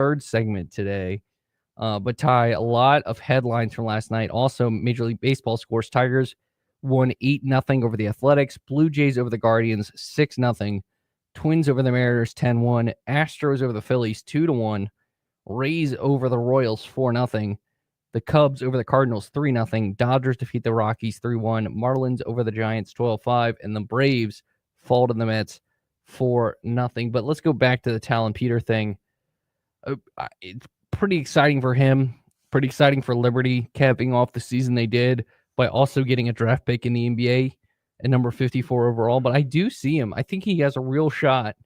third segment today. But Ty, a lot of headlines from last night. Also, Major League Baseball scores. Tigers won 8-0 over the Athletics. Blue Jays over the Guardians 6-0. Twins over the Mariners 10-1. Astros over the Phillies 2-1. Rays over the Royals 4-0. The Cubs over the Cardinals 3-0. Dodgers defeat the Rockies 3-1. Marlins over the Giants 12-5. And the Braves fall to the Mets 4-0. But let's go back to the Talon Peter thing. It's pretty exciting for him. Pretty exciting for Liberty, capping off the season they did by also getting a draft pick in the NBA at number 54 overall. But I do see him. I think he has a real shot.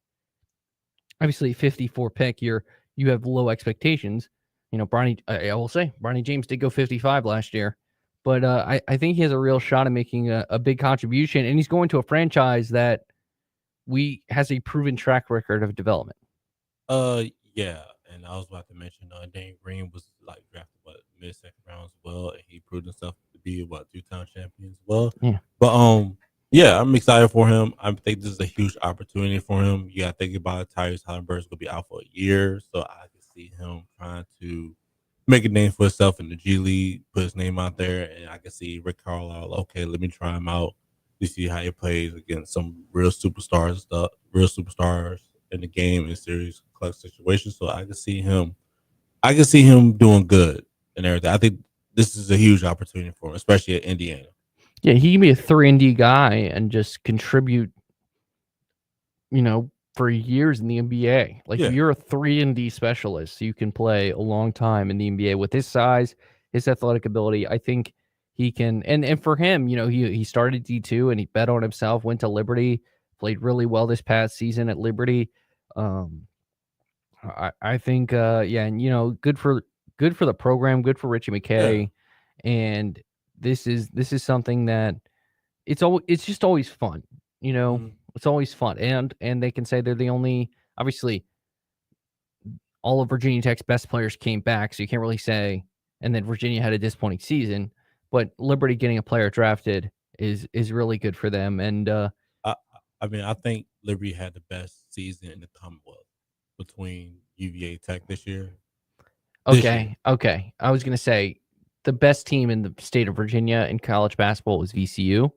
Obviously, 54 pick, you have low expectations. You know, I will say, Bronny James did go 55 last year. But I think he has a real shot at making a big contribution. And he's going to a franchise that has a proven track record of development. Yeah. And I was about to mention, Dane Green was drafted mid-second round as well, and he proved himself to be 2-time champion as well. Yeah. But yeah, I'm excited for him. I think this is a huge opportunity for him. You got to think about it. Tyrese Halliburton's gonna be out for a year, so I can see him trying to make a name for himself in the G League, put his name out there, and I can see Rick Carlisle. Okay, let me try him out to see how he plays against some real superstars and stuff, real superstars in the game in serious clutch situations. So I can see him doing good and everything. I think this is a huge opportunity for him, especially at Indiana. Yeah, he can be a 3-and-D guy and just contribute, for years in the NBA. If you're a 3-and-D specialist, you can play a long time in the NBA with his size, his athletic ability. I think he can, and for him, he started D2 and he bet on himself, went to Liberty, played really well this past season at Liberty. I think, and good for the program, good for Richie McKay, and this is something that it's just always fun, It's always fun, and they can say they're the only. Obviously, all of Virginia Tech's best players came back, so you can't really say. And then Virginia had a disappointing season, but Liberty getting a player drafted is really good for them, and I think Liberty had the best season in the Commonwealth between UVA Tech this year. Okay. I was going to say the best team in the state of Virginia in college basketball was VCU,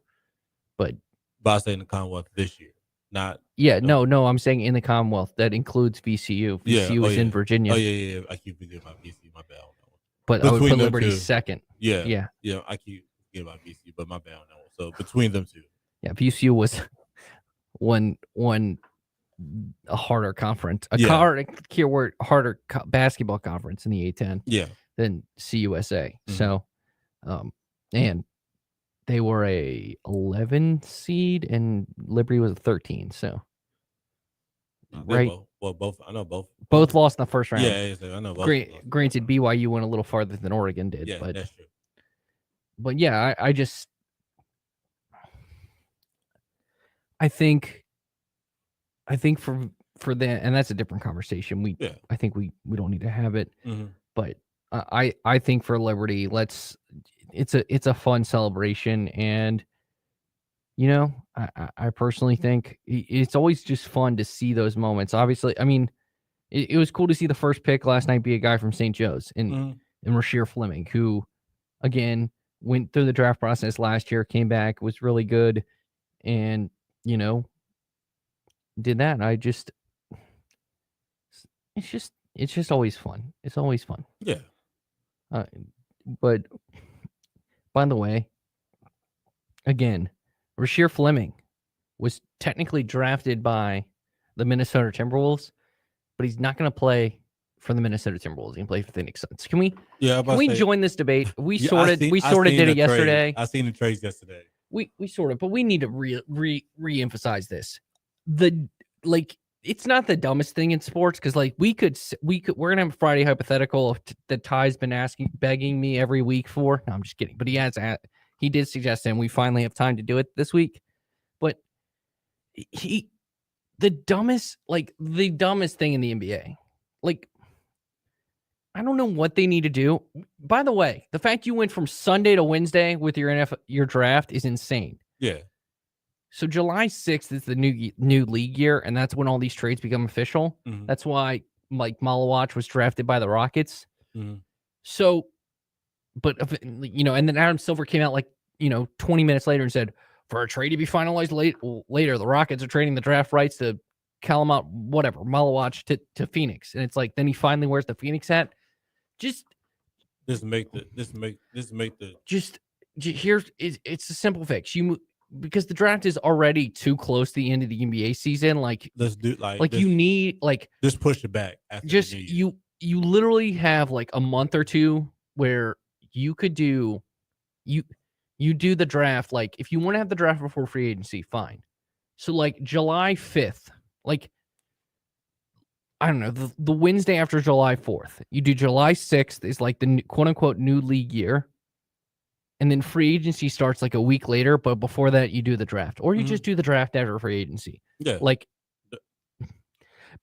but I say in the Commonwealth this year, not. Yeah, no, I'm saying in the Commonwealth that includes VCU. VCU is in Virginia. Yeah. I keep forgetting about VCU. My bad on that one. But I would put Liberty second. Yeah. I keep forgetting about VCU, but my bad on that one. So between them two. Yeah, VCU was one a harder conference, harder basketball conference in the A10 than CUSA. So, and they were a 11 seed and Liberty was a 13. So, right. Both. I know both. Both lost in the first round. Yeah, I know both. Granted, BYU went a little farther than Oregon did. Yeah, that's true. But yeah, I think for that, and that's a different conversation. I think we don't need to have it. Mm-hmm. But I think for Liberty, it's a fun celebration, and I personally think it's always just fun to see those moments. Obviously, I mean, it was cool to see the first pick last night be a guy from St. Joe's and Rasheer Fleming, who again went through the draft process last year, came back, was really good, and did that. It's just always fun. It's always fun. Yeah. But by the way, again, Rasheer Fleming was technically drafted by the Minnesota Timberwolves, but he's not going to play for the Minnesota Timberwolves. He can play for Phoenix Suns. Can we join this debate? We sort of did it yesterday. I seen the trades yesterday. We sort of, but we need to re-emphasize this. It's not the dumbest thing in sports because we're gonna have a Friday hypothetical that Ty's been begging me every week for. No, I'm just kidding. But he did suggest it, and we finally have time to do it this week. But the dumbest thing in the NBA, I don't know what they need to do. By the way, the fact you went from Sunday to Wednesday with your draft is insane. Yeah. So July 6th is the new league year, and that's when all these trades become official. Mm-hmm. That's why like Malawach was drafted by the Rockets. Mhm. So, but and then Adam Silver came out 20 minutes later and said, for a trade to be finalized later, the Rockets are trading the draft rights to Malawach to Phoenix. And it's like, then he finally wears the Phoenix hat. Just make the here's it's a simple fix. Because the draft is already too close to the end of the NBA season. Like, let's do you need just push it back. After just you literally have like a month or two where you could do you do the draft. Like, if you want to have the draft before free agency, fine. So like July 5th, like, I don't know, the Wednesday after July 4th, you do July 6th is like the quote unquote new league year. And then free agency starts like a week later, but before that you do the draft, or you just do the draft after free agency. Yeah. Like,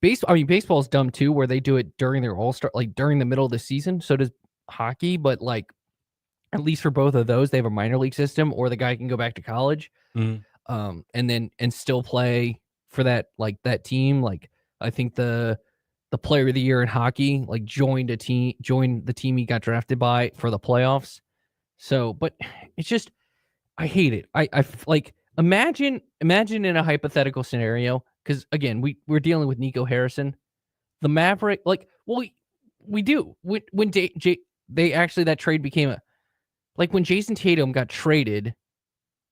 baseball is dumb too, where they do it during their All-Star, like during the middle of the season. So does hockey, but like, at least for both of those, they have a minor league system, or the guy can go back to college, and still play for that team. Like, I think the player of the year in hockey like joined the team he got drafted by for the playoffs. So, but it's just, I hate it. I like, imagine in a hypothetical scenario, because again, we're dealing with Nico Harrison, the Maverick. Like, well, we do when they actually, that trade became when Jason Tatum got traded,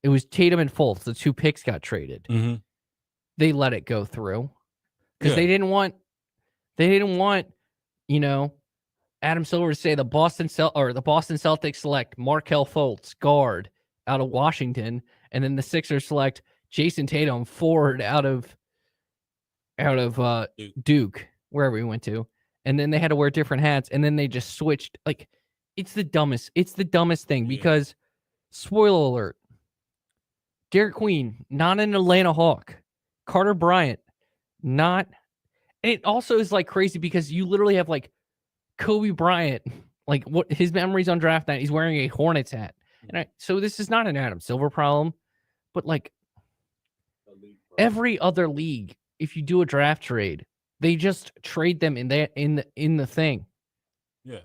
it was Tatum and Fultz, the two picks got traded. They let it go through because they didn't want Adam Silver to say the Boston Celtics select Markelle Fultz, guard, out of Washington, and then the Sixers select Jason Tatum, forward, out of Duke, wherever he went to, and then they had to wear different hats, and then they just switched. Like, it's the dumbest thing, because spoiler alert, Derek Queen, not an Atlanta Hawk, Carter Bryant, not. And it also is like crazy because you literally have like Kobe Bryant, like, what his memories on draft night, he's wearing a Hornets hat. And so this is not an Adam Silver problem, but like every other league, if you do a draft trade, they just trade them in the thing. Yeah.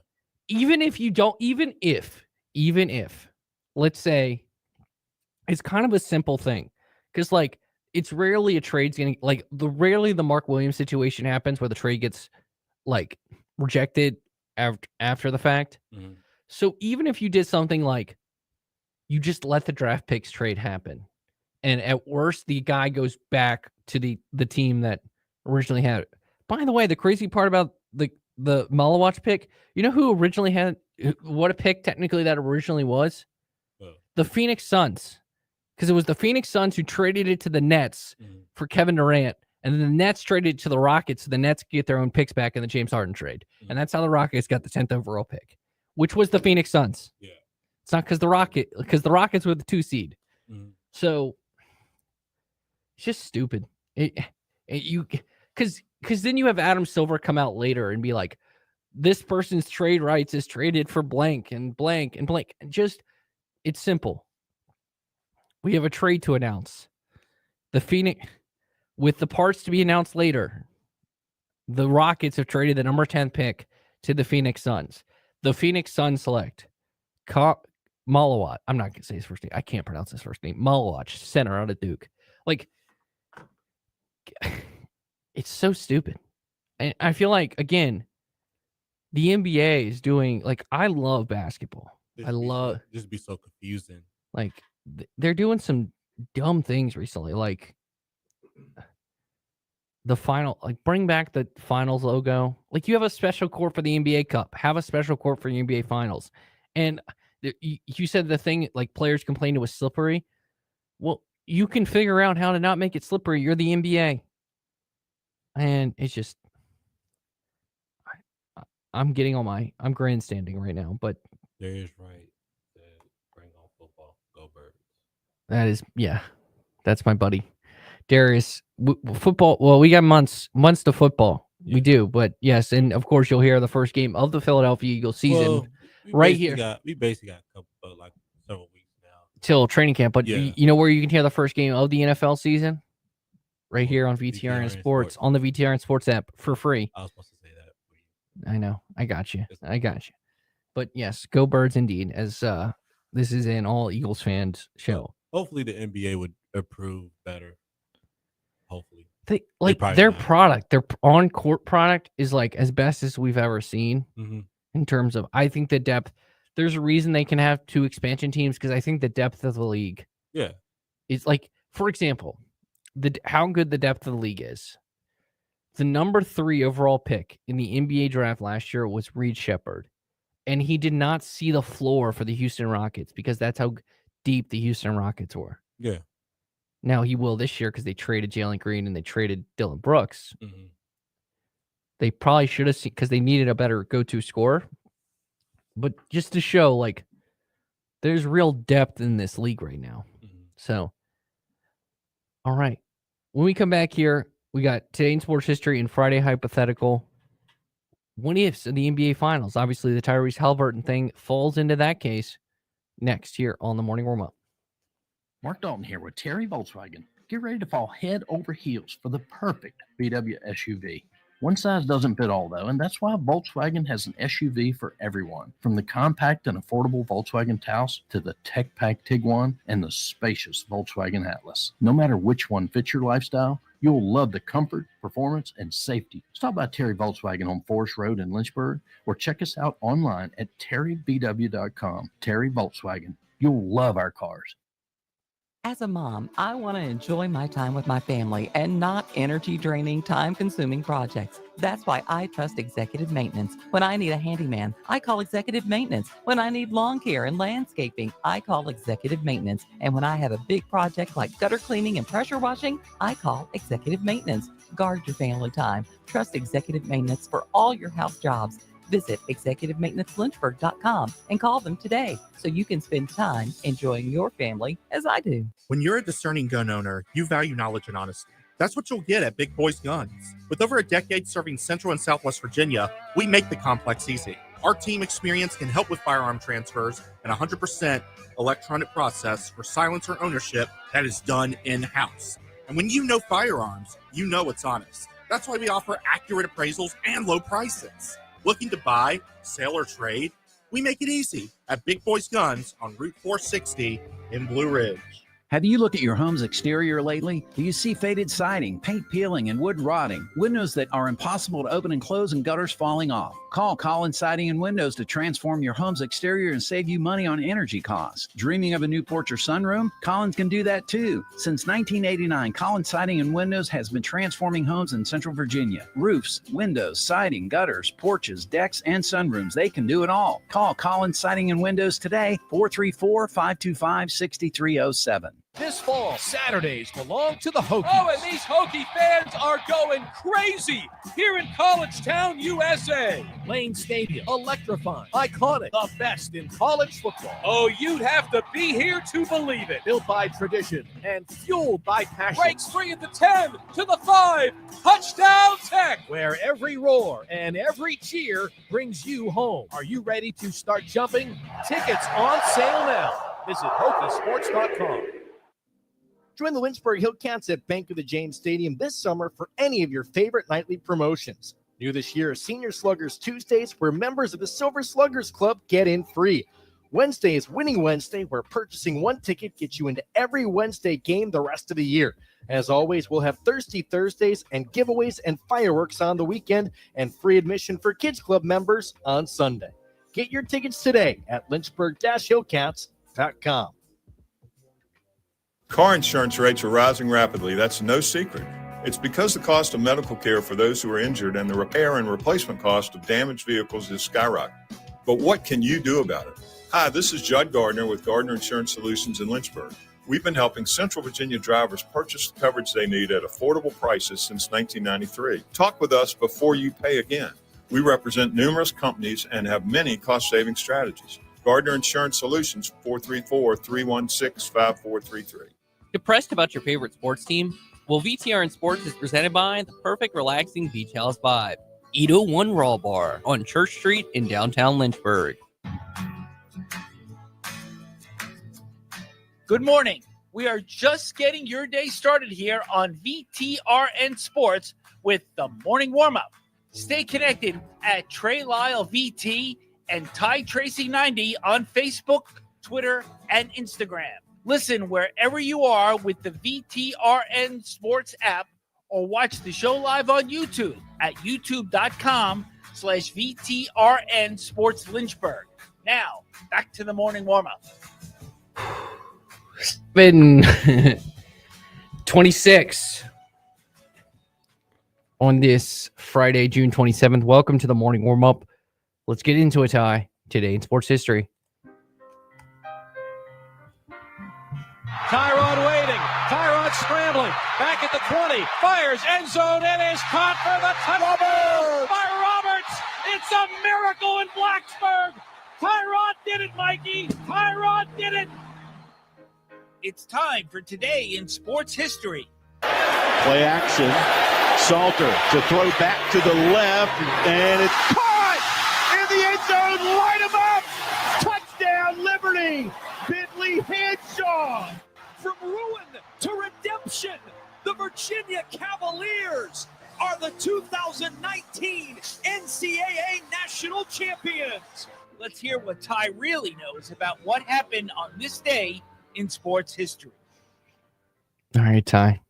Even if let's say it's kind of a simple thing, because like it's rarely a trade's getting rarely the Mark Williams situation happens where the trade gets like rejected after the fact. So even if you did something like you just let the draft picks trade happen, and at worst the guy goes back to the team that originally had it. By the way, the crazy part about the Malawach pick, you know who originally had what a pick technically that originally was? The Phoenix Suns. Because it was the Phoenix Suns who traded it to the Nets for Kevin Durant. And then the Nets traded it to the Rockets, so the Nets get their own picks back in the James Harden trade. And that's how the Rockets got the 10th overall pick, which was the Phoenix Suns. Yeah. It's not because the Rockets were the 2 seed. So it's just stupid. Because then you have Adam Silver come out later and be like, this person's trade rights is traded for blank and blank and blank. Just, it's simple. We have a trade to announce. The Phoenix, with the parts to be announced later, the Rockets have traded the number 10 pick to the Phoenix Suns. The Phoenix Suns select Malawach. I'm not going to say his first name. I can't pronounce his first name. Malawach, center out of Duke. Like, it's so stupid. And I feel like, again, the NBA is doing, like, I love basketball. This be so confusing. Like, they're doing some dumb things recently. Like, the final, like, bring back the finals logo. Like, you have a special court for the NBA Cup. Have a special court for the NBA Finals. And you said the thing, like, players complained it was slippery. Well, you can figure out how to not make it slippery. You're the NBA. And it's just, I'm grandstanding right now, but there is right. Bring on football. Go Birds. That is, yeah, that's my buddy. Darius, football. Well, we got months to football. Yeah. We do, but yes, and of course you'll hear the first game of the Philadelphia Eagles season here. We basically got a couple, like several weeks now till training camp. But you know where you can hear the first game of the NFL season? Right here on VTRN Sports, on the VTRN Sports app for free. I was supposed to say that. I know. I got you. But yes, go Birds indeed, as this is an all Eagles fans show. Hopefully the NBA would approve better. Hopefully. Their product, their on court product is like as best as we've ever seen in terms of, I think the depth. There's a reason they can have 2 expansion teams because I think the depth of the league. Yeah. Is like, for example, how good the depth of the league is. The number 3 overall pick in the NBA draft last year was Reed Shepherd, and he did not see the floor for the Houston Rockets because that's how deep the Houston Rockets were. Yeah. Now he will this year because they traded Jalen Green and they traded Dylan Brooks. They probably should have seen because they needed a better go-to scorer. But just to show, like, there's real depth in this league right now. So, all right. When we come back here, we got Today in Sports History and Friday Hypothetical. What ifs in the NBA Finals? Obviously, the Tyrese Halliburton thing falls into that case next here on the Morning Warm-Up. Mark Dalton here with Terry Volkswagen. Get ready to fall head over heels for the perfect VW SUV. One size doesn't fit all, though, and that's why Volkswagen has an SUV for everyone. From the compact and affordable Volkswagen Taos to the tech-packed Tiguan and the spacious Volkswagen Atlas. No matter which one fits your lifestyle, you'll love the comfort, performance, and safety. Stop by Terry Volkswagen on Forest Road in Lynchburg or check us out online at terryvw.com. Terry Volkswagen. You'll love our cars. As a mom, I want to enjoy my time with my family and not energy-draining, time-consuming projects. That's why I trust Executive Maintenance. When I need a handyman, I call Executive Maintenance. When I need lawn care and landscaping, I call Executive Maintenance. And when I have a big project like gutter cleaning and pressure washing, I call Executive Maintenance. Guard your family time. Trust Executive Maintenance for all your house jobs. Visit executivemaintenancelynchburg.com and call them today so you can spend time enjoying your family as I do. When you're a discerning gun owner, you value knowledge and honesty. That's what you'll get at Big Boys Guns. With over a decade serving Central and Southwest Virginia, we make the complex easy. Our team experience can help with firearm transfers and 100% electronic process for silencer ownership that is done in-house. And when you know firearms, you know it's honest. That's why we offer accurate appraisals and low prices. Looking to buy, sell, or trade? We make it easy at Big Boys Guns on Route 460 in Blue Ridge. Have you looked at your home's exterior lately? Do you see faded siding, paint peeling, and wood rotting? Windows that are impossible to open and close and gutters falling off? Call Collins Siding and Windows to transform your home's exterior and save you money on energy costs. Dreaming of a new porch or sunroom? Collins can do that too. Since 1989, Collins Siding and Windows has been transforming homes in Central Virginia. Roofs, windows, siding, gutters, porches, decks, and sunrooms. They can do it all. Call Collins Siding and Windows today, 434-525-6307. This fall, Saturdays belong to the Hokies. Oh, and these Hokie fans are going crazy here in College Town, USA. Lane Stadium, electrifying, iconic, the best in college football. Oh, you'd have to be here to believe it. Built by tradition and fueled by passion. Breaks free at the 10 to the 5. Touchdown Tech, where every roar and every cheer brings you home. Are you ready to start jumping? Tickets on sale now. Visit Hokiesports.com. Join the Lynchburg Hillcats at Bank of the James Stadium this summer for any of your favorite nightly promotions. New this year, Senior Sluggers Tuesdays, where members of the Silver Sluggers Club get in free. Wednesday is Winning Wednesday, where purchasing one ticket gets you into every Wednesday game the rest of the year. As always, we'll have Thirsty Thursdays and giveaways and fireworks on the weekend, and free admission for Kids Club members on Sunday. Get your tickets today at lynchburg-hillcats.com. Car insurance rates are rising rapidly. That's no secret. It's because the cost of medical care for those who are injured and the repair and replacement cost of damaged vehicles is skyrocketing. But what can you do about it? Hi, this is Judd Gardner with Gardner Insurance Solutions in Lynchburg. We've been helping Central Virginia drivers purchase the coverage they need at affordable prices since 1993. Talk with us before you pay again. We represent numerous companies and have many cost-saving strategies. Gardner Insurance Solutions, 434-316-5433. Depressed about your favorite sports team? Well, VTR in Sports is presented by the perfect relaxing beach house vibe. Edo One Raw Bar on Church Street in downtown Lynchburg. Good morning. We are just getting your day started here on VTRN Sports with the morning warm-up. Stay connected at Trey Lyle VT and Ty Tracy 90 on Facebook, Twitter, and Instagram. Listen wherever you are with the VTRN Sports app or watch the show live on YouTube at youtube.com/VTRN Sports Lynchburg. Now, back to the morning warm-up. Been 26 on this Friday, June 27th. Welcome to the morning warm-up. Let's get into it, Ty, today in sports history. Tyrod waiting. Tyrod scrambling. Back at the 20. Fires end zone and is caught for the touchdown by Roberts. It's a miracle in Blacksburg. Tyrod did it, Mikey. Tyrod did it. It's time for Today in Sports History. Play action. Salter to throw back to the left, and it's caught in the end zone. Light him up. Touchdown, Liberty. Bentley Henshaw. From ruin to redemption, the Virginia Cavaliers are the 2019 NCAA National Champions. Let's hear what Ty really knows about what happened on this day in sports history. All right, Ty.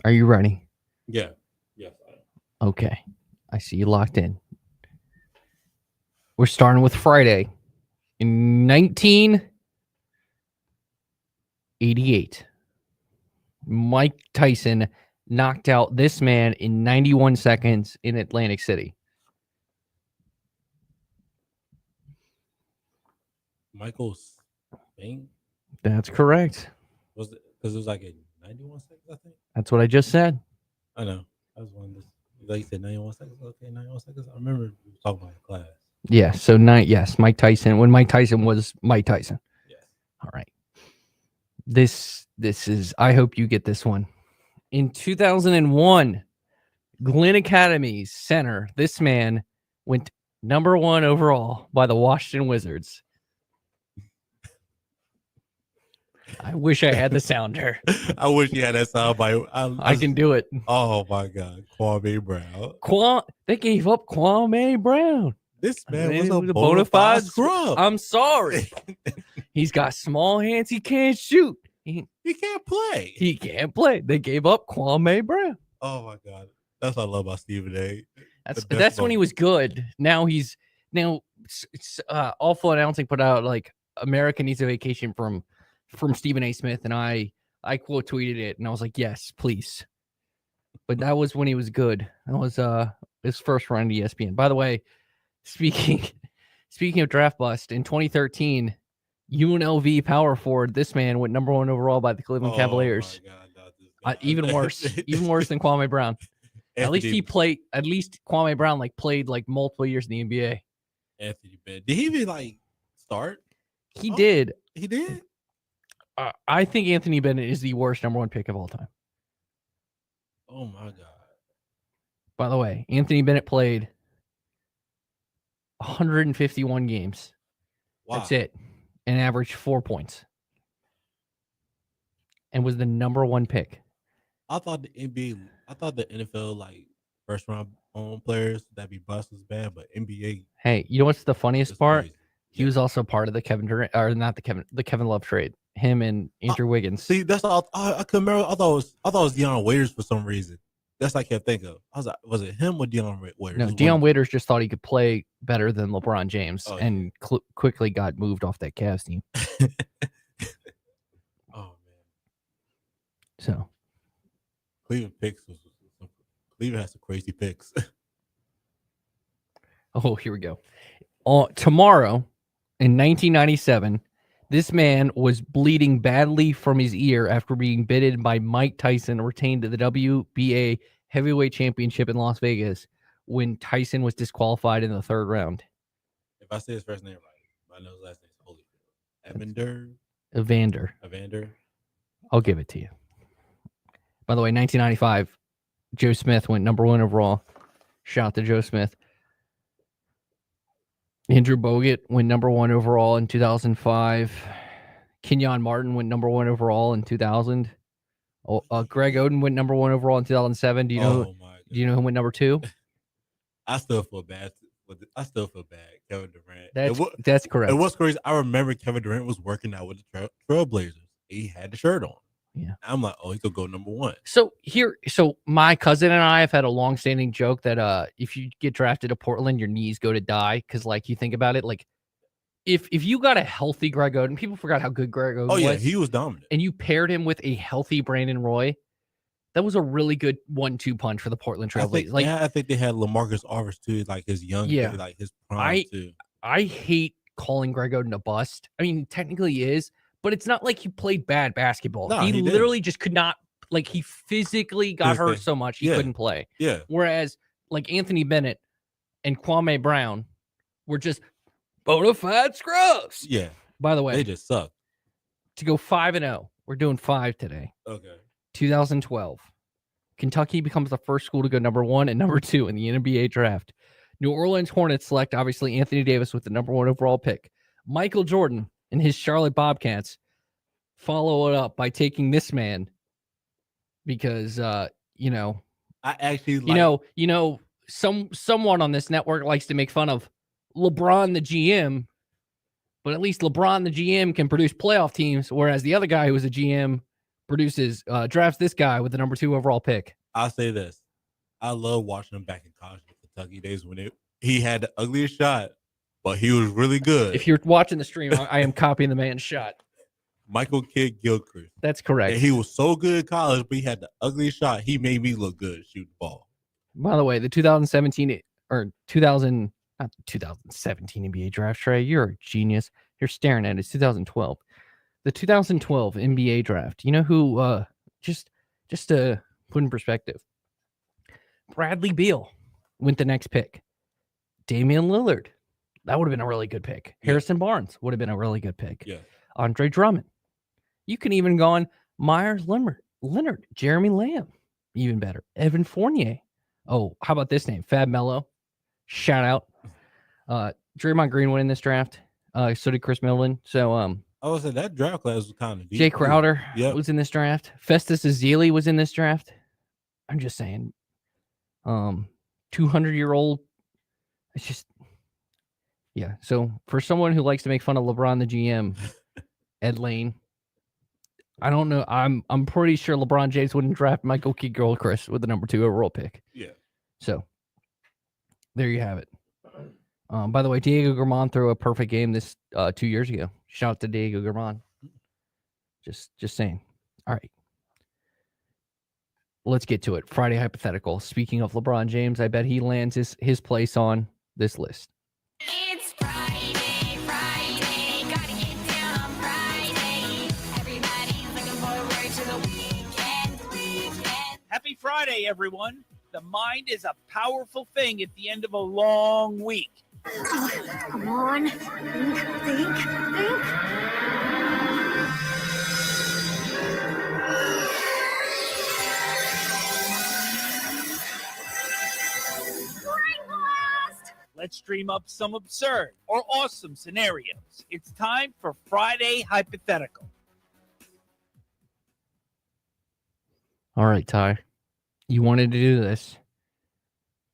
Are you ready? Yeah. Yes, I am. Okay. I see you locked in. We're starting with Friday. In 1988, Mike Tyson knocked out this man in 91 seconds in Atlantic City. Michael Spain? That's correct. Was it because it was like in 91 seconds, I think? That's what I just said. I know. I was wondering. Like you said, 91 seconds. Okay, 91 seconds. I remember we were talking about in class. Yeah, so yes, Mike Tyson, when Mike Tyson was Mike Tyson. Yes. All right. This is, I hope you get this one. In 2001, Glenn Academy's center, this man went number 1 overall by the Washington Wizards. I wish I had the sounder. I wish you had that sound by. I can do it. Oh my God, Kwame Brown. They gave up Kwame Brown. This man He was a bona fide scrub. I'm sorry. He's got small hands. He can't shoot. He can't play. He can't play. They gave up Kwame Brown. Oh my God, that's what I love about Stephen A. That's when he was good. Now he's Awful Announcing put out like America Needs a Vacation from Stephen A. Smith, and I quote tweeted it, and I was like, yes, please. But that was when he was good. That was his first run to ESPN. By the way, speaking of draft bust, in 2013, UNLV power forward, this man went number 1 overall by the Cleveland Cavaliers. Even worse than Kwame Brown. At least Kwame Brown played multiple years in the NBA. Anthony Bennett. Did he even start? He did. He did. I think Anthony Bennett is the worst number 1 pick of all time. Oh my God. By the way, Anthony Bennett played 151 games. Wow. That's it. And averaged 4 points. And was the number 1 pick. I thought the NFL first round players that be bust was bad, but NBA. Hey, you know what's the funniest part? Crazy. He was also part of the Kevin Durant, or not the Kevin Love trade. Him and Andrew Wiggins. See, that's all I couldn't remember. I thought it was Deion Waiters for some reason. That's what I kept thinking of. I was like, was it him or Deion Waiters? No, Deion Waiters just thought he could play better than LeBron James, and quickly got moved off that Cavs team. Oh man! So Cleveland has some crazy picks. Oh, here we go. Tomorrow, in 1997, this man was bleeding badly from his ear after being bitten by Mike Tyson, retained the WBA heavyweight championship in Las Vegas when Tyson was disqualified in the 3rd round. If I say his first name right, I know his last name is Holyfield. Evander. I'll give it to you. By the way, 1995, Joe Smith went number 1 overall. Shout out to Joe Smith. Andrew Bogut went number 1 overall in 2005. Kenyon Martin went number 1 overall in 2000. Greg Oden went number 1 overall in 2007. Do you know who went number 2? I still feel bad. Kevin Durant. That's correct. And what's crazy, I remember Kevin Durant was working out with the Trailblazers. He had the shirt on. Yeah. I'm like, oh, he could go number one. So my cousin and I have had a long-standing joke that if you get drafted to Portland, your knees go to die because, like, you think about it, like if you got a healthy Greg Oden, people forgot how good Greg Oden was. Oh yeah, he was dominant. And you paired him with a healthy Brandon Roy, that was a really good 1-2 punch for the Portland Trailblazers. I think they had LaMarcus Aldridge too, like his young, like his prime too. I hate calling Greg Oden a bust. I mean, technically he is, but it's not like he played bad basketball. No, he he literally just could not, like, he physically got hurt so much he couldn't play. Yeah. Whereas, like, Anthony Bennett and Kwame Brown were just bona fide scrubs. Yeah. By the way, they just suck. To go 5-0, we're doing 5 today. Okay. 2012. Kentucky becomes the first school to go number 1 and number 2 in the NBA draft. New Orleans Hornets select, obviously, Anthony Davis with the number 1 overall pick. Michael Jordan and his Charlotte Bobcats follow it up by taking this man because, I actually someone on this network likes to make fun of LeBron, the GM, but at least LeBron, the GM, can produce playoff teams, whereas the other guy who was a GM drafts this guy with the number 2 overall pick. I'll say this. I love watching him back in college in the Kentucky days when he had the ugliest shot, but he was really good. If you're watching the stream, I am copying the man's shot. Michael Kidd Gilchrist. That's correct. And he was so good in college, but he had the ugliest shot. He made me look good shooting the ball. By the way, the 2017 or 2000, not 2017 NBA draft, Trey, you're a genius. You're staring at it. It's 2012. The 2012 NBA draft. You know who? Just to put in perspective, Bradley Beal went the next pick. Damian Lillard, that would have been a really good pick. Yeah. Harrison Barnes would have been a really good pick. Yeah. Andre Drummond. You can even go on Myers Leonard, Jeremy Lamb, even better. Evan Fournier. Oh, how about this name? Fab Melo. Shout out. Draymond Green went in this draft. So did Chris Milton. So I was saying that draft class was kind of deep. Jay Crowder was in this draft. Festus Ezeli was in this draft. I'm just saying. 200-year-old. It's just, yeah. So for someone who likes to make fun of LeBron, the GM, Ed Lane, I don't know. I'm pretty sure LeBron James wouldn't draft Michael Kidd Gilchrist with the number 2 overall pick. Yeah. So there you have it. By the way, Diego Germán threw a perfect game this 2 years ago. Shout out to Diego Germán. Just saying. All right. Let's get to it. Friday hypothetical. Speaking of LeBron James, I bet he lands his place on this list. It's Friday, gotta get down on Friday. Everybody's looking forward to the weekend. Happy Friday, everyone. The mind is a powerful thing at the end of a long week. Come on, think. Let's dream up some absurd or awesome scenarios. It's time for Friday Hypothetical. All right, Ty. You wanted to do this.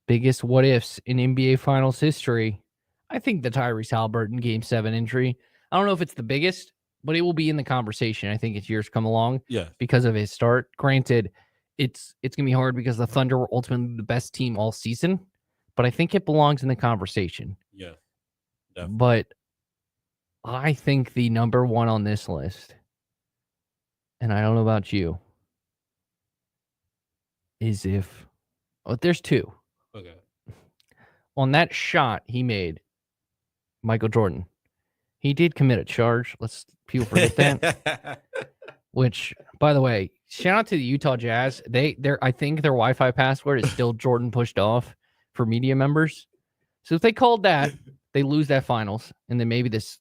Biggest what ifs in NBA Finals history. I think the Tyrese Haliburton Game 7 injury. I don't know if it's the biggest, but it will be in the conversation. I think as years come along. Yeah. Because of his start. Granted, it's gonna be hard because the Thunder were ultimately the best team all season. But I think it belongs in the conversation. Yeah. Definitely. But I think the number 1 on this list, and I don't know about you, is if there's 2. Okay. On that shot he made, Michael Jordan, he did commit a charge. People forget that. Which, by the way, shout out to the Utah Jazz. I think their Wi-Fi password is still Jordan pushed off for media members. So if they called that, they lose that finals, and then maybe this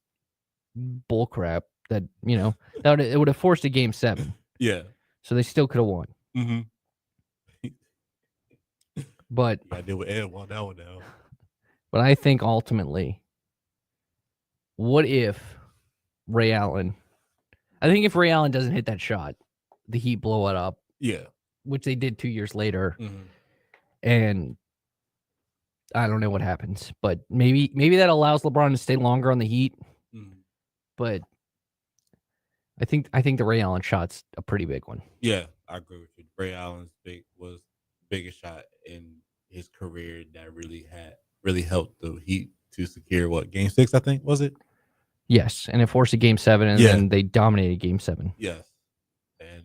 bull crap that it would have forced a Game 7. Yeah. So they still could have won. Mm-hmm. But I deal with Ed on that one now. But I think ultimately, what if Ray Allen? I think if Ray Allen doesn't hit that shot, the Heat blow it up. Yeah. Which they did 2 years later. Mm-hmm. And I don't know what happens, but maybe that allows LeBron to stay longer on the Heat. But I think the Ray Allen shot's a pretty big one. Yeah, I agree with you. Ray Allen's was biggest shot in his career that really helped the Heat to secure Game 6, I think, was it? Yes, and it forced a Game 7, and then they dominated Game 7. Yes, and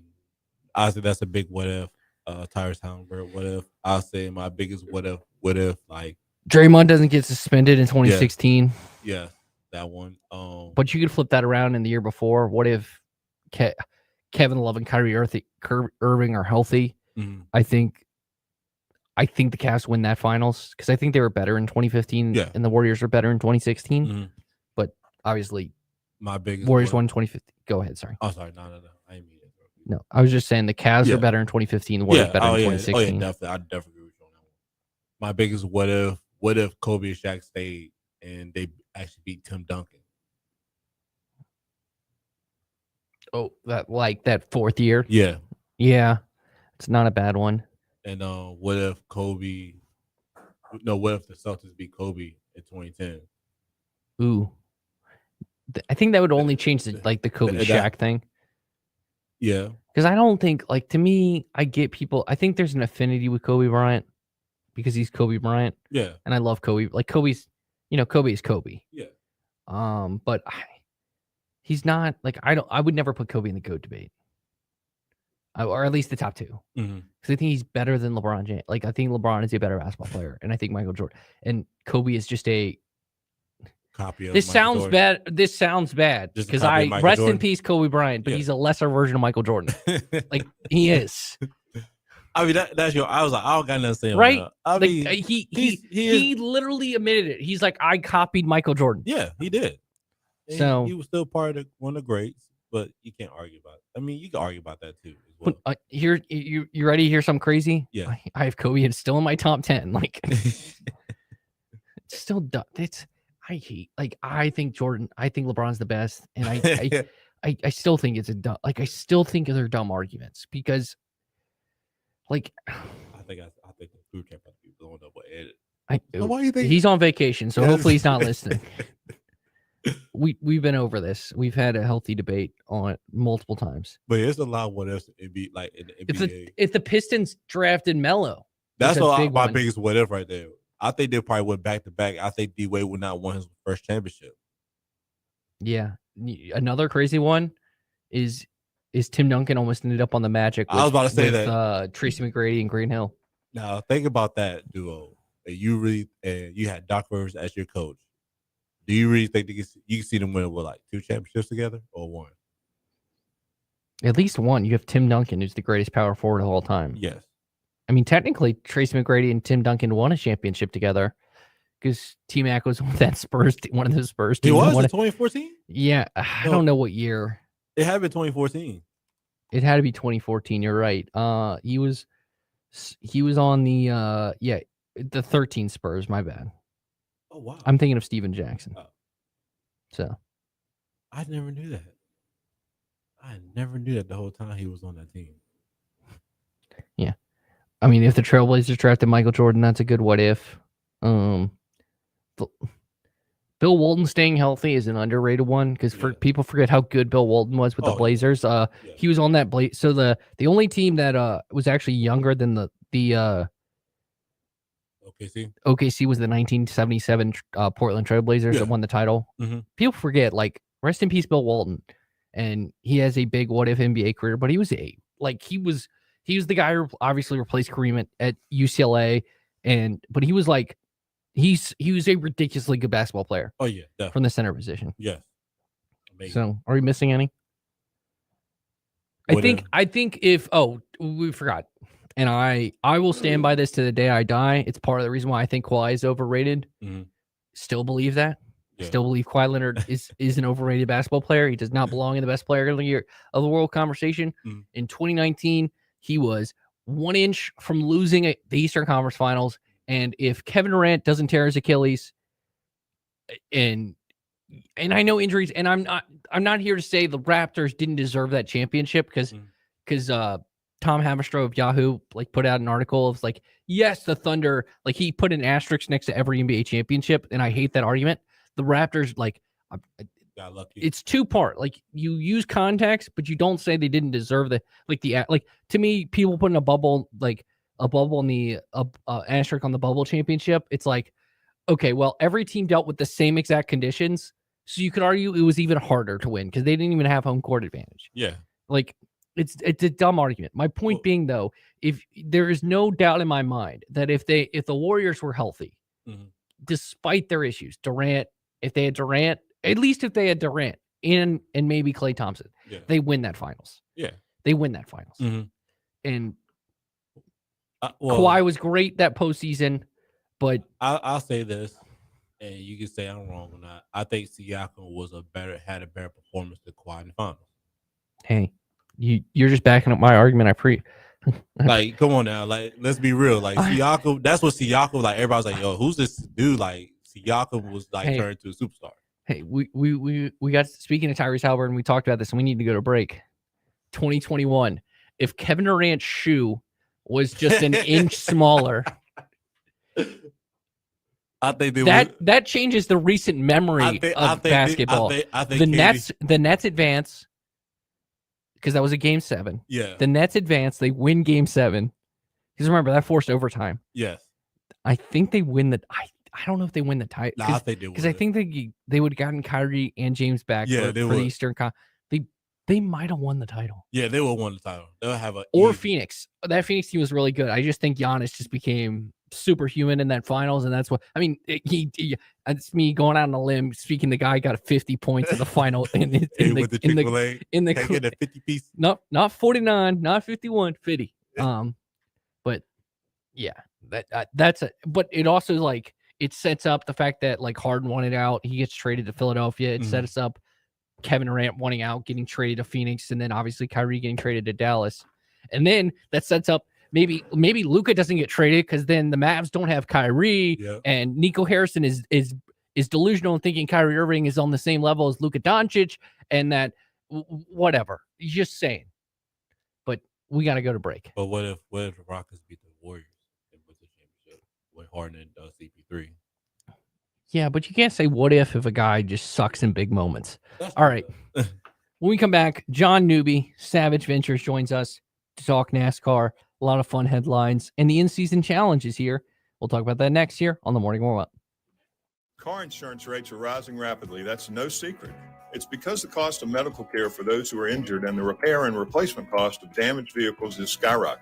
honestly, that's a big what if. Tyrese Halliburton, what if? I'll say my biggest what if like Draymond doesn't get suspended in 2016. Yeah, that one. But you could flip that around in the year before. What if Kevin Love and Kyrie Irving are healthy? Mm-hmm. I think the Cavs win that finals because I think they were better in 2015 and the Warriors were better in 2016. Mm-hmm. But obviously, my biggest Warriors won 2015. Go ahead, sorry. Oh, sorry. No. I didn't mean it. No, I was just saying the Cavs are better in 2015. The Warriors better in 2016. Oh, yeah, definitely. I definitely agree with you on that one. My biggest what if Kobe and Shaq stayed and they actually beat Tim Duncan? Oh, that fourth year? Yeah. Yeah. It's not a bad one. And what if what if the Celtics beat Kobe in 2010? Ooh. I think that would only change the Kobe Shaq thing. Yeah. Because I don't think, to me, I get people. I think there's an affinity with Kobe Bryant because he's Kobe Bryant. Yeah. And I love Kobe. Kobe's, Kobe is Kobe. Yeah. But he's not, I would never put Kobe in the GOAT debate. Or at least the top two. Because I think he's better than LeBron James. I think LeBron is a better basketball player. And I think Michael Jordan. And Kobe is just a copy of this Michael sounds Jordan. bad. This sounds bad Just a because copy of Michael rest Jordan. in peace, Kobe Bryant, but he's a lesser version of Michael Jordan. He is. I mean, that's I was like, I don't got nothing to say. Right? I mean, he literally admitted it. He's like, I copied Michael Jordan. Yeah, he did. And So he was still part of one of the greats, but you can't argue about it. I mean, you can argue about that too. As well. But, you ready to hear something crazy? Yeah. I have Kobe. It's still in my top 10. It's still dumb. I think Jordan. I think LeBron's the best, and I still think it's a dumb. I still think they're dumb arguments because, I think the group chat about to be blown up with edit. So why do you think he's on vacation? So hopefully he's not listening. We've been over this. We've had a healthy debate on it multiple times. But it's a lot of what else it'd be like in the NBA. If the Pistons drafted Melo, That's my biggest what if right there. I think they probably went back to back. I think D-Wade would not won his first championship. Yeah. Another crazy one is Tim Duncan almost ended up on the Magic. I was about to say that. Tracy McGrady and Green Hill. Now think about that duo. You had Doc Rivers as your coach. Do you really think you can see them win with 2 championships together or 1? At least 1. You have Tim Duncan, who's the greatest power forward of all time. Yes. I mean, technically, Tracy McGrady and Tim Duncan won a championship together because T-Mac was one of those Spurs teams. He was in 2014? Yeah. I don't know what year. It had been 2014. It had to be 2014. You're right. He was on the 13 Spurs. My bad. Oh, wow. I'm thinking of Steven Jackson. Oh. So. I never knew that. I never knew that the whole time he was on that team. Yeah. I mean, if the Trailblazers drafted Michael Jordan, that's a good what if. Bill Walton staying healthy is an underrated one because people forget how good Bill Walton was with the Blazers. He was on that So the only team that was actually younger than the OKC was the 1977 Portland Trailblazers that won the title. Mm-hmm. People forget, rest in peace, Bill Walton, and he has a big what if NBA career. But he was he was the guy who obviously replaced Kareem at UCLA, but he was he was a ridiculously good basketball player. Oh yeah, definitely. From the center position. Yes. Amazing. So, are we missing any? I think if we forgot, and I will stand by this to the day I die. It's part of the reason why I think Kawhi is overrated. Mm-hmm. Still believe that. Yeah. Still believe Kawhi Leonard is an overrated basketball player. He does not belong in the best player of the world conversation. Mm-hmm. In 2019, he was 1 inch from losing the Eastern Conference Finals. And if Kevin Durant doesn't tear his Achilles, and I know injuries, and I'm not here to say the Raptors didn't deserve that championship because Ty Tom Haverstraw of Yahoo like put out an article of like, yes, the Thunder, like he put an asterisk next to every NBA championship, and I hate that argument. The Raptors, like, Got lucky. it's two-part. Like, you use context, but you don't say they didn't deserve to me, people putting a bubble in the asterisk on the bubble championship. It's like, okay, well, every team dealt with the same exact conditions, so you could argue it was even harder to win because they didn't even have home court advantage. Yeah. Like, it's a dumb argument. My point being, though, if there is no doubt in my mind that if the Warriors were healthy, despite their issues, if they had Durant and maybe Klay Thompson, they win that finals. Yeah. They win that finals. Mm-hmm. And Kawhi was great that postseason, but I'll say this, and you can say I'm wrong or not. I think Siakam had a better performance than Kawhi in the finals. Hey, you're just backing up my argument. Like, come on now. Like, let's be real. Like, Siakam, that's what Siakam, like, everybody's like, yo, who's this dude? Like, Siakam was like turned to a superstar. Hey, we got, speaking of Tyrese Halliburton, we talked about this, and we need to go to break. 2021. If Kevin Durant's shoe was just an inch smaller, I think that changes the recent memory of basketball. The Nets advance because that was a game 7. Yeah. The Nets advance. They win game 7. Because remember, that forced overtime. Yes. I think they win the. I don't know if they win the title. I think they would. Because I think they would have gotten Kyrie and James back for the Eastern Conference. They might have won the title. Yeah, they will win the title. They'll have Phoenix. That Phoenix team was really good. I just think Giannis just became superhuman in that finals, and that's what I mean. It's me going out on a limb speaking. The guy got 50 points in the final in the 50 piece. Not 49, not 51, 50. But yeah, that's it. But it also like it sets up the fact that like Harden wanted out, he gets traded to Philadelphia. It sets us up. Kevin Durant wanting out, getting traded to Phoenix, and then obviously Kyrie getting traded to Dallas. And then that sets up maybe Luka doesn't get traded because then the Mavs don't have Kyrie, and Nico Harrison is delusional and thinking Kyrie Irving is on the same level as Luka Doncic, and that whatever. Just saying. But we got to go to break. But what if the Rockets beat the Warriors and win the championship when Harden does CP3? Yeah, but you can't say what if a guy just sucks in big moments. All right. When we come back, John Newby, Savage Ventures, joins us to talk NASCAR. A lot of fun headlines. And the in-season challenge is here. We'll talk about that next year on the Morning Warm-Up. Car insurance rates are rising rapidly. That's no secret. It's because the cost of medical care for those who are injured and the repair and replacement cost of damaged vehicles is skyrocketing.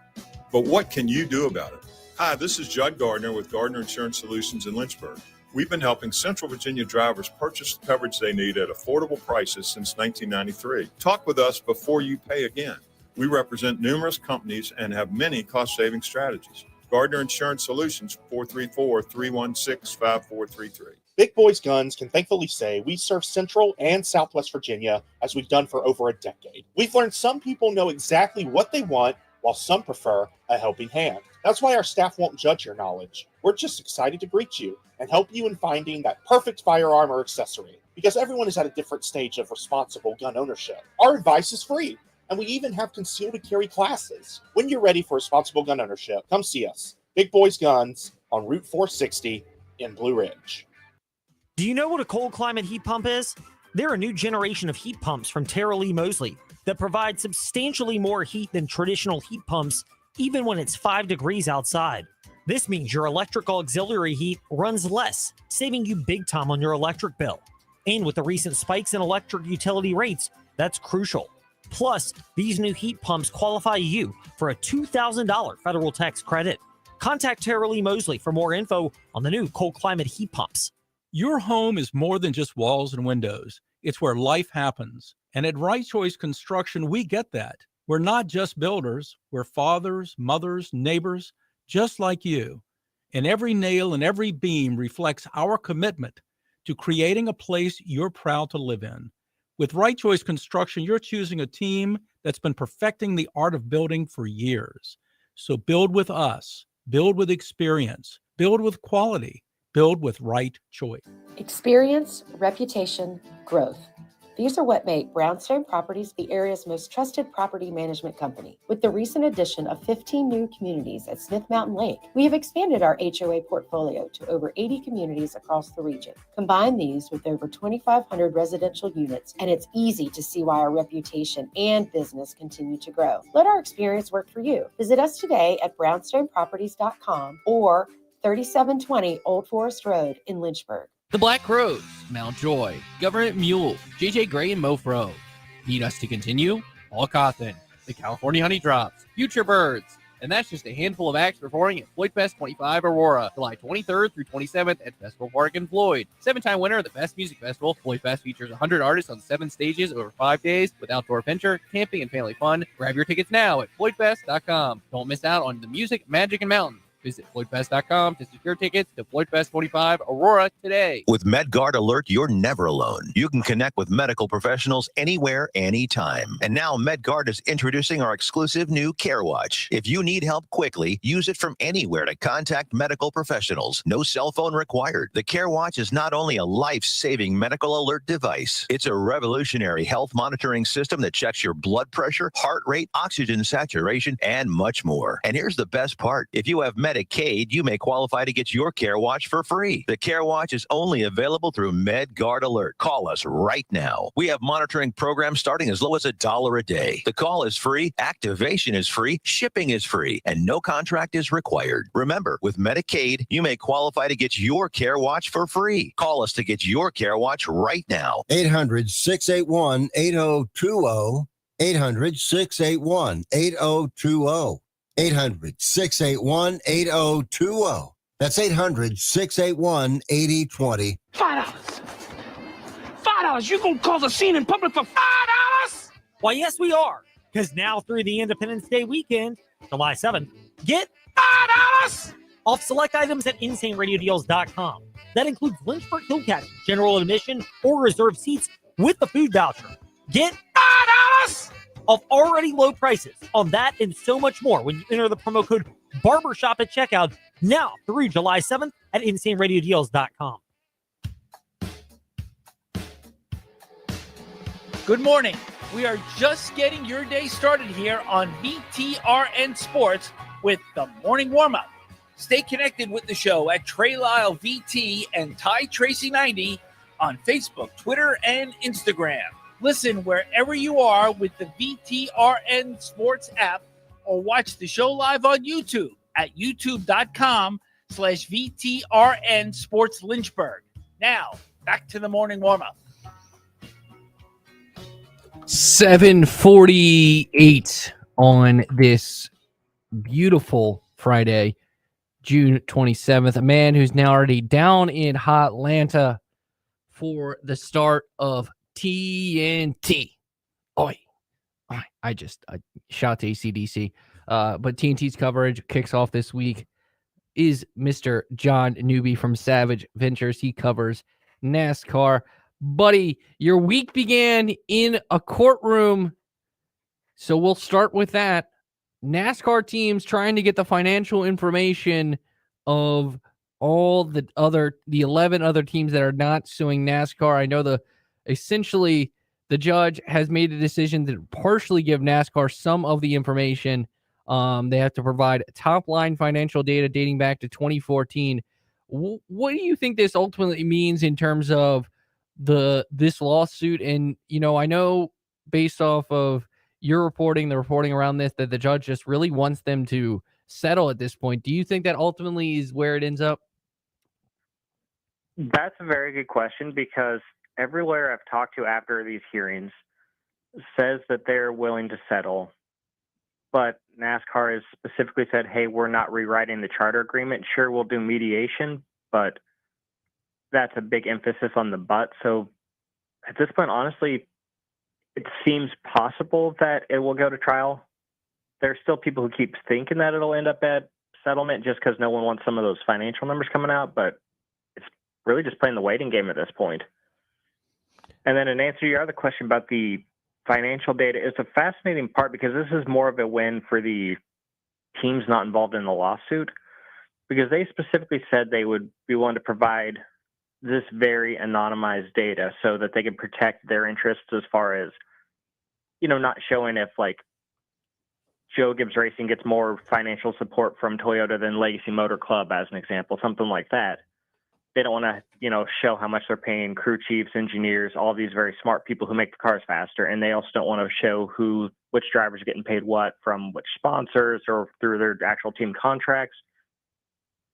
But what can you do about it? Hi, this is Judd Gardner with Gardner Insurance Solutions in Lynchburg. We've been helping Central Virginia drivers purchase the coverage they need at affordable prices since 1993. Talk with us before you pay again. We represent numerous companies and have many cost-saving strategies. Gardner Insurance Solutions, 434-316-5433. Big Boys Guns can thankfully say we serve Central and Southwest Virginia as we've done for over a decade. We've learned some people know exactly what they want, while some prefer a helping hand. That's why our staff won't judge your knowledge. We're just excited to greet you and help you in finding that perfect firearm or accessory, because everyone is at a different stage of responsible gun ownership. Our advice is free, and we even have concealed carry classes. When you're ready for responsible gun ownership, come see us. Big Boys Guns on Route 460 in Blue Ridge. Do you know what a cold climate heat pump is? They're a new generation of heat pumps from Tara Lee Mosley that provide substantially more heat than traditional heat pumps, even when it's 5 degrees outside. This means your electrical auxiliary heat runs less, saving you big time on your electric bill. And with the recent spikes in electric utility rates, that's crucial. Plus, these new heat pumps qualify you for a $2,000 federal tax credit. Contact Tara Lee Mosley for more info on the new cold climate heat pumps. Your home is more than just walls and windows. It's where life happens. And at Right Choice Construction, we get that. We're not just builders. We're fathers, mothers, neighbors, just like you. And every nail and every beam reflects our commitment to creating a place you're proud to live in. With Right Choice Construction, you're choosing a team that's been perfecting the art of building for years. So build with us, build with experience, build with quality, build with Right Choice. Experience, reputation, growth. These are what make Brownstone Properties the area's most trusted property management company. With the recent addition of 15 new communities at Smith Mountain Lake, we have expanded our HOA portfolio to over 80 communities across the region. Combine these with over 2,500 residential units, and it's easy to see why our reputation and business continue to grow. Let our experience work for you. Visit us today at brownstoneproperties.com or 3720 Old Forest Road in Lynchburg. The Black Crows, Mount Joy, Government Mule, JJ Gray and Mofro. Need us to continue? Paul Cawthon, the California Honey Drops, Future Birds. And that's just a handful of acts performing at Floyd Fest 25 Aurora, July 23rd through 27th at Festival Park in Floyd. 7-time winner of the Best Music Festival, Floyd Fest features 100 artists on 7 stages over 5 days with outdoor adventure, camping, and family fun. Grab your tickets now at floydfest.com. Don't miss out on the music, magic, and mountains. Visit floydfest.com to secure tickets to Floyd Fest 25 Aurora today. With MedGuard Alert, you're never alone. You can connect with medical professionals anywhere, anytime. And now MedGuard is introducing our exclusive new Care Watch. If you need help quickly, use it from anywhere to contact medical professionals. No cell phone required. The Care Watch is not only a life-saving medical alert device, it's a revolutionary health monitoring system that checks your blood pressure, heart rate, oxygen saturation, and much more. And here's the best part. If you have Medicaid, you may qualify to get your Care Watch for free. The Care Watch is only available through MedGuard Alert. Call us right now. We have monitoring programs starting as low as $1 a day. The call is free, activation is free, shipping is free, and no contract is required. Remember, with Medicaid, you may qualify to get your Care Watch for free. Call us to get your Care Watch right now. 800-681-8020. 800-681-8020. 800-681-8020. That's 800-681-8020. $5. $5. You gonna cause a scene in public for $5? Why, yes, we are. Because now through the Independence Day weekend, July 7th, get $5 off select items at InsaneRadioDeals.com. That includes Lynchburg Hillcat, general admission, or reserved seats with the food voucher. Get $5 off already low prices on that and so much more when you enter the promo code BARBERSHOP at checkout now through July 7th at InsaneRadioDeals.com. Good morning. We are just getting your day started here on VTRN Sports with the morning warm-up. Stay connected with the show at Trey Lyle VT and Ty Tracy 90 on Facebook, Twitter, and Instagram. Listen wherever you are with the VTRN Sports app or watch the show live on YouTube at youtube.com/VTRN Sports Lynchburg. Now, back to the morning warm-up. 7:48 on this beautiful Friday, June 27th. A man who's now already down in Hotlanta for the start of TNT. Oi. I shout to ACDC. But TNT's coverage kicks off this week is Mr. John Newby from Savage Ventures. He covers NASCAR. Buddy, your week began in a courtroom, so we'll start with that. NASCAR teams trying to get the financial information of all the 11 other teams that are not suing NASCAR. I know essentially the judge has made a decision to partially give NASCAR some of the information. They have to provide top line financial data dating back to 2014. What do you think this ultimately means in terms of this lawsuit? And I know based off of your reporting, the reporting around this, that the judge just really wants them to settle at this point. Do you think that ultimately is where it ends up? That's a very good question, because every lawyer I've talked to after these hearings says that they're willing to settle, but NASCAR has specifically said, hey, we're not rewriting the charter agreement. Sure, we'll do mediation, but that's a big emphasis on the but. So at this point, honestly, it seems possible that it will go to trial. There's still people who keep thinking that it'll end up at settlement just because no one wants some of those financial numbers coming out, but it's really just playing the waiting game at this point. And then in answer to your other question about the financial data, it's a fascinating part because this is more of a win for the teams not involved in the lawsuit, because they specifically said they would be willing to provide this very anonymized data so that they can protect their interests as far as, not showing if like Joe Gibbs Racing gets more financial support from Toyota than Legacy Motor Club, as an example, something like that. They don't want to, show how much they're paying crew chiefs, engineers, all these very smart people who make the cars faster. And they also don't want to show which drivers are getting paid what from which sponsors or through their actual team contracts.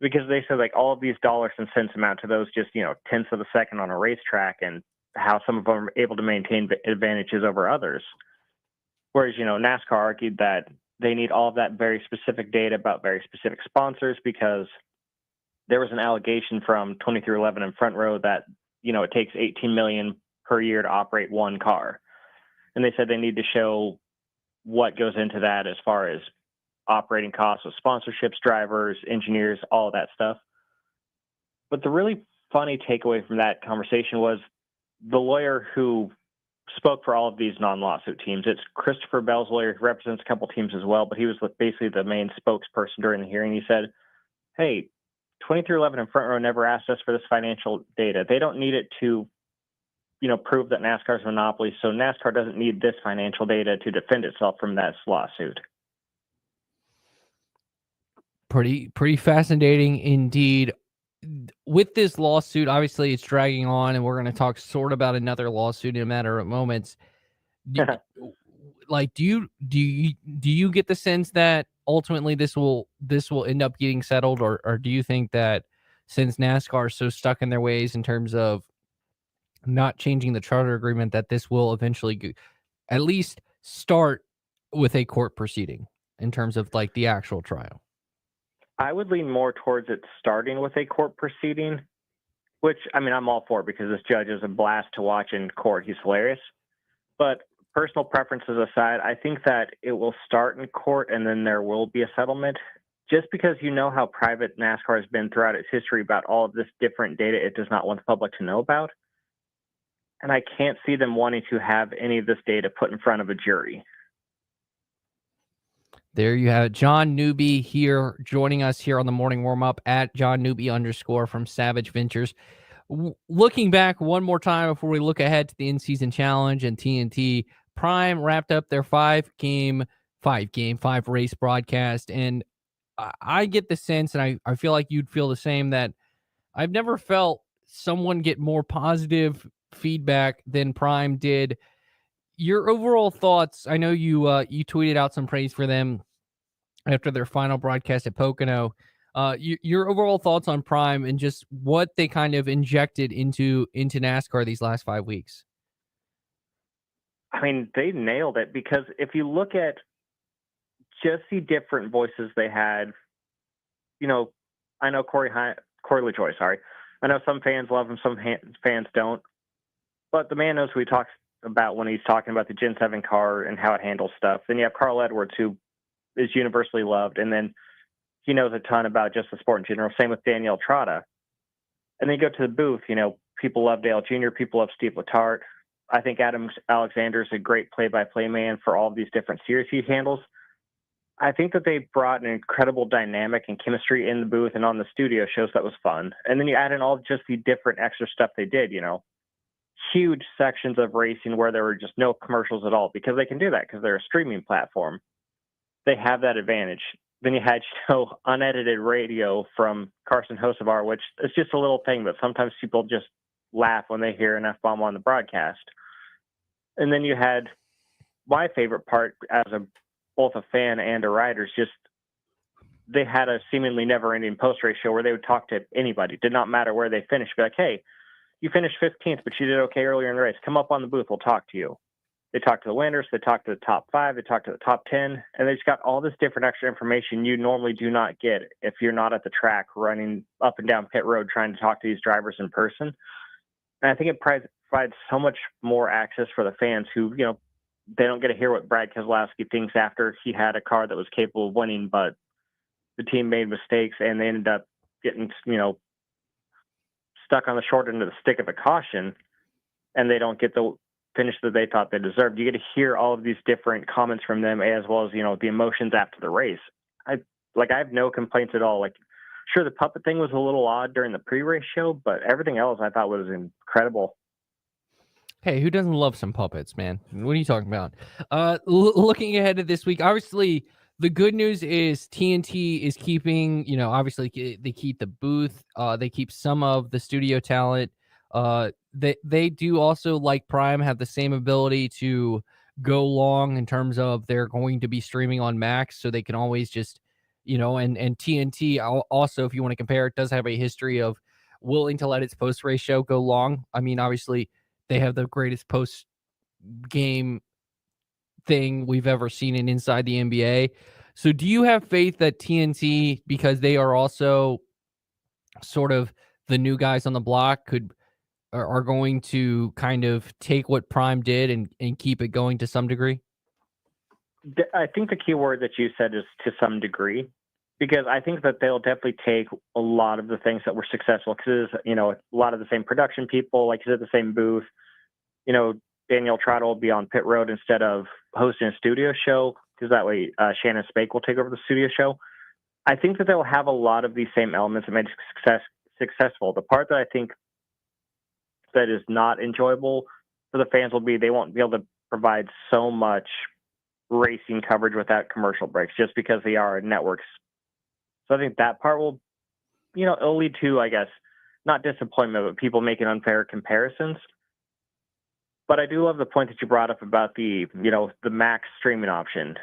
Because they said like all of these dollars and cents amount to those just, tenths of a second on a racetrack, and how some of them are able to maintain advantages over others. Whereas, NASCAR argued that they need all of that very specific data about very specific sponsors, because there was an allegation from 2311 and Front Row that, it takes $18 million per year to operate one car. And they said they need to show what goes into that as far as operating costs with sponsorships, drivers, engineers, all of that stuff. But the really funny takeaway from that conversation was the lawyer who spoke for all of these non-lawsuit teams. It's Christopher Bell's lawyer, who represents a couple teams as well, but he was basically the main spokesperson during the hearing. He said, hey, 2311 and Front Row never asked us for this financial data. They don't need it to, prove that NASCAR is a monopoly. So NASCAR doesn't need this financial data to defend itself from that lawsuit. Pretty fascinating indeed. With this lawsuit, obviously it's dragging on, and we're going to talk sort of about another lawsuit in a matter of moments. Do you get the sense that ultimately this will end up getting settled, or do you think that since NASCAR is so stuck in their ways in terms of not changing the charter agreement, that this will eventually at least start with a court proceeding in terms of like the actual trial? I would lean more towards it starting with a court proceeding, which, I'm all for, because this judge is a blast to watch in court. He's hilarious. But personal preferences aside, I think that it will start in court and then there will be a settlement, just because how private NASCAR has been throughout its history about all of this different data it does not want the public to know about. And I can't see them wanting to have any of this data put in front of a jury. There you have it. John Newby here, joining us here on the morning warm-up at John Newby _, from Savage Ventures. Looking back one more time before we look ahead to the in-season challenge and TNT, Prime wrapped up their 5-race broadcast, and I get the sense, and I feel like you'd feel the same, that I've never felt someone get more positive feedback than Prime did. Your overall thoughts? I know you tweeted out some praise for them after their final broadcast at Pocono. Your overall thoughts on Prime and just what they kind of injected into NASCAR these last 5 weeks? They nailed it, because if you look at just the different voices they had, I know Corey LaJoie, sorry. I know some fans love him, some fans don't. But the man knows who he talks about when he's talking about the Gen 7 car and how it handles stuff. Then you have Carl Edwards, who is universally loved, and then he knows a ton about just the sport in general. Same with Danielle Trotta. And then you go to the booth, people love Dale Jr., people love Steve Letarte. I think Adam Alexander is a great play-by-play man for all of these different series he handles. I think that they brought an incredible dynamic and chemistry in the booth and on the studio shows that was fun. And then you add in all just the different extra stuff they did, huge sections of racing where there were just no commercials at all, because they can do that because they're a streaming platform. They have that advantage. Then you had unedited radio from Carson Hocevar, which is just a little thing, but sometimes people just laugh when they hear an F-bomb on the broadcast. And then you had my favorite part as both a fan and a rider, is just they had a seemingly never-ending post-race show where they would talk to anybody. Did not matter where they finished. Be like, hey, you finished 15th, but you did okay earlier in the race. Come up on the booth. We'll talk to you. They talk to the winners. They talk to the top 5. They talk to the top 10. And they just got all this different extra information you normally do not get if you're not at the track running up and down pit road trying to talk to these drivers in person. And I think it provides so much more access for the fans who, they don't get to hear what Brad Keselowski thinks after he had a car that was capable of winning, but the team made mistakes and they ended up getting, stuck on the short end of the stick of a caution, and they don't get the finish that they thought they deserved. You get to hear all of these different comments from them, as well as, the emotions after the race. I have no complaints at all. Like, Sure, the puppet thing was a little odd during the pre-race show, but everything else I thought was incredible. Hey, who doesn't love some puppets, man? What are you talking about? Looking ahead to this week, obviously, the good news is TNT is keeping, obviously they keep the booth, they keep some of the studio talent. They do also, like Prime, have the same ability to go long in terms of they're going to be streaming on Max, so they can always just, and TNT also, if you want to compare, it does have a history of willing to let its post-race show go long. I mean, obviously, they have the greatest post-game thing we've ever seen inside the NBA. So do you have faith that TNT, because they are also sort of the new guys on the block, are going to kind of take what Prime did and keep it going to some degree? I think the key word that you said is to some degree, because I think that they'll definitely take a lot of the things that were successful, because, a lot of the same production people, like you said, the same booth. Daniel Trotter will be on pit road instead of hosting a studio show, because that way Shannon Spake will take over the studio show. I think that they'll have a lot of these same elements that made it successful. The part that I think that is not enjoyable for the fans will be they won't be able to provide so much racing coverage without commercial breaks, just because they are networks. So I think that part will, it'll lead to, I guess, not disappointment, but people making unfair comparisons. But I do love the point that you brought up about the Max streaming option.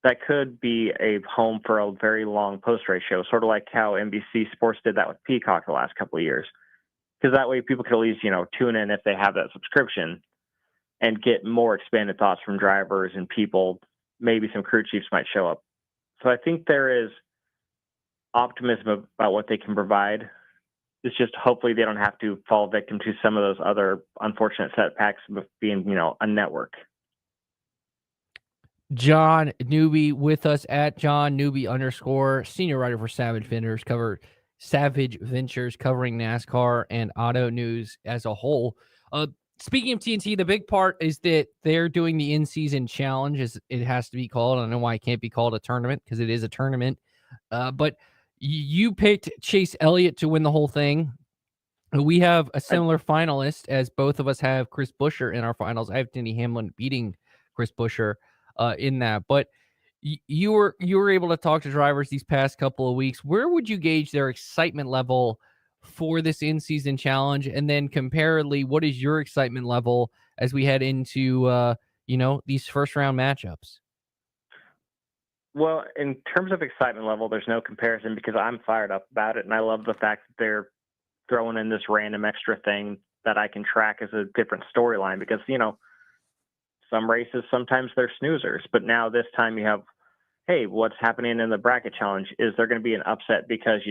That could be a home for a very long post-race show, sort of like how NBC Sports did that with Peacock the last couple of years. Because that way people could at least, tune in if they have that subscription and get more expanded thoughts from drivers and people. Maybe some crew chiefs might show up. So I think there is optimism about what they can provide. It's just hopefully they don't have to fall victim to some of those other unfortunate setbacks of being, a network. John Newby with us at John Newby _ senior writer for Savage Ventures, covering NASCAR and auto news as a whole. Speaking of TNT, the big part is that they're doing the in-season challenge, as it has to be called. I don't know why it can't be called a tournament, because it is a tournament. But you picked Chase Elliott to win the whole thing. We have a similar finalist, as both of us have Chris Buescher in our finals. I have Denny Hamlin beating Chris Buescher in that. But you were able to talk to drivers these past couple of weeks. Where would you gauge their excitement level for this in-season challenge? And then comparatively, what is your excitement level as we head into these first-round matchups? Well, in terms of excitement level, there's no comparison, because I'm fired up about it, and I love the fact that they're throwing in this random extra thing that I can track as a different storyline, because, some races, sometimes they're snoozers, but now this time you have, hey, what's happening in the bracket challenge? Is there going to be an upset because,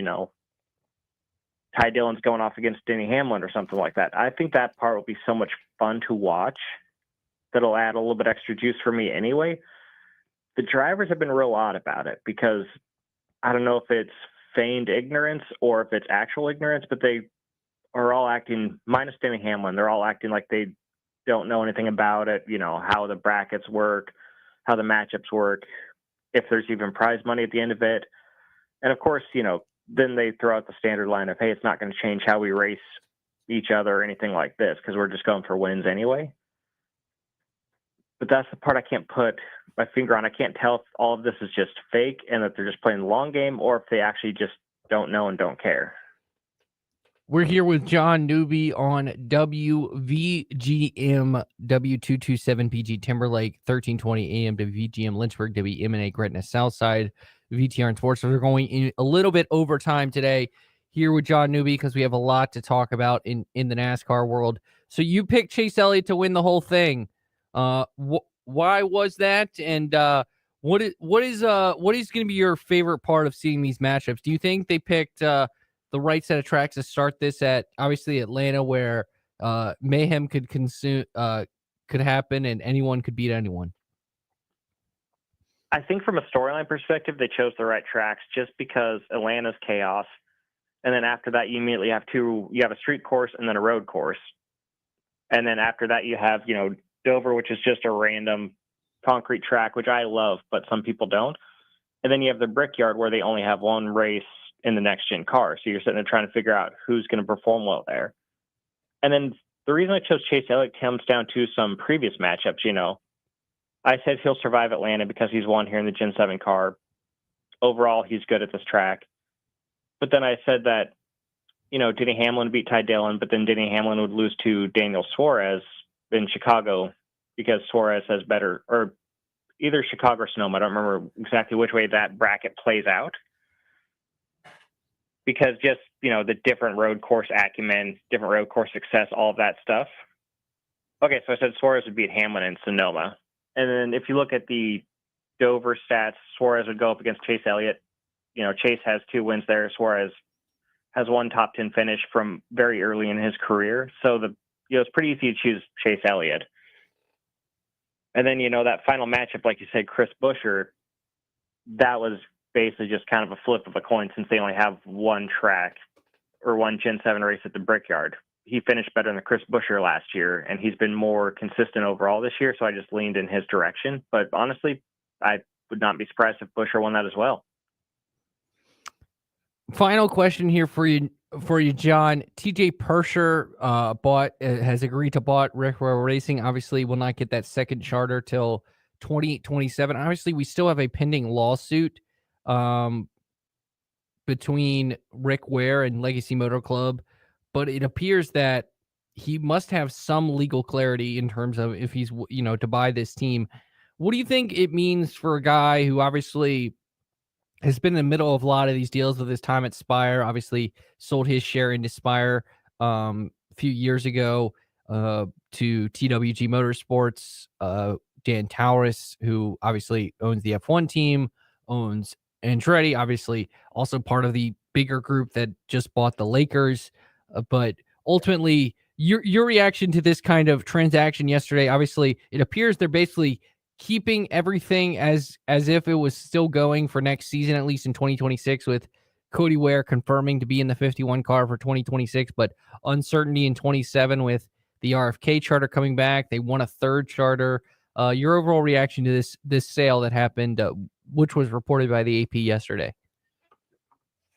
Ty Dillon's going off against Denny Hamlin or something like that? I think that part will be so much fun to watch. That'll add a little bit extra juice for me anyway. The drivers have been real odd about it, because I don't know if it's feigned ignorance or if it's actual ignorance, but they are all acting, minus Denny Hamlin, they're all acting like they don't know anything about it, how the brackets work, how the matchups work, if there's even prize money at the end of it. And of course, then they throw out the standard line of, hey, it's not going to change how we race each other or anything like this, because we're just going for wins anyway. But that's the part I can't put my finger on. I can't tell if all of this is just fake and that they're just playing the long game, or if they actually just don't know and don't care. We're here with John Newby on WVGM W227PG Timberlake, 1320 AM, WVGM Lynchburg, WMNA Gretna Southside, VTR and Sports. So we're going in a little bit over time today here with John Newby, because we have a lot to talk about in the NASCAR world. So you picked Chase Elliott to win the whole thing. Why was that? And what is going to be your favorite part of seeing these matchups? Do you think they picked the right set of tracks to start this at, obviously Atlanta, where mayhem could happen and anyone could beat anyone? I think from a storyline perspective, they chose the right tracks, just because Atlanta's chaos. And then after that, you immediately have you have a street course and then a road course. And then after that, you have, Dover, which is just a random concrete track, which I love, but some people don't. And then you have the Brickyard, where they only have one race in the next gen car. So you're sitting there trying to figure out who's going to perform well there. And then the reason I chose Chase Elliott comes down to some previous matchups. I said he'll survive Atlanta because he's won here in the Gen 7 car. Overall, he's good at this track. But then I said that, Denny Hamlin beat Ty Dillon, but then Denny Hamlin would lose to Daniel Suarez in Chicago because Suarez has better, or either Chicago or Sonoma. I don't remember exactly which way that bracket plays out. Because just, the different road course acumen, different road course success, all of that stuff. Okay, so I said Suarez would beat Hamlin in Sonoma. And then if you look at the Dover stats, Suarez would go up against Chase Elliott. Chase has 2 wins there. Suarez has 1 top 10 finish from very early in his career. So it's pretty easy to choose Chase Elliott. And then, that final matchup, like you said, Chris Buescher, that was basically just kind of a flip of a coin since they only have 1 track or 1 Gen 7 race at the Brickyard. He finished better than Chris Buescher last year, and he's been more consistent overall this year, so I just leaned in his direction. But honestly, I would not be surprised if Buescher won that as well. Final question here for you, John. TJ Persher has agreed to bought Rick Rowe Racing. Obviously, will not get that second charter till 2027. Obviously, we still have a pending lawsuit between Rick Ware and Legacy Motor Club, but it appears that he must have some legal clarity in terms of if he's, to buy this team. What do you think it means for a guy who obviously has been in the middle of a lot of these deals with his time at Spire, obviously sold his share into Spire a few years ago to TWG Motorsports, Dan Taurus, who obviously owns the F1 team, owns Andretti, obviously also part of the bigger group that just bought the Lakers. But ultimately, your reaction to this kind of transaction yesterday, obviously, it appears they're basically keeping everything as if it was still going for next season, at least in 2026, with Cody Ware confirming to be in the 51 car for 2026, but uncertainty in 27 with the RFK charter coming back. They won a 3rd charter. Your overall reaction to this sale that happened, which was reported by the AP yesterday?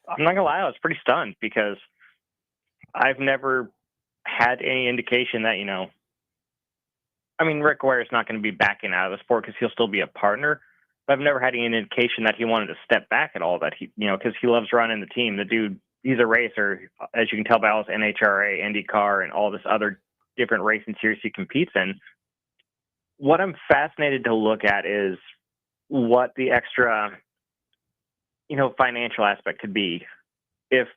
I'm not gonna lie, I was pretty stunned because I've never had any indication that, Rick Ware is not going to be backing out of the sport because he'll still be a partner. But I've never had any indication that he wanted to step back at all, that because he loves running the team. The dude, he's a racer, as you can tell by all his NHRA, IndyCar, and all this other different racing series he competes in. What I'm fascinated to look at is what the extra, financial aspect could be. If,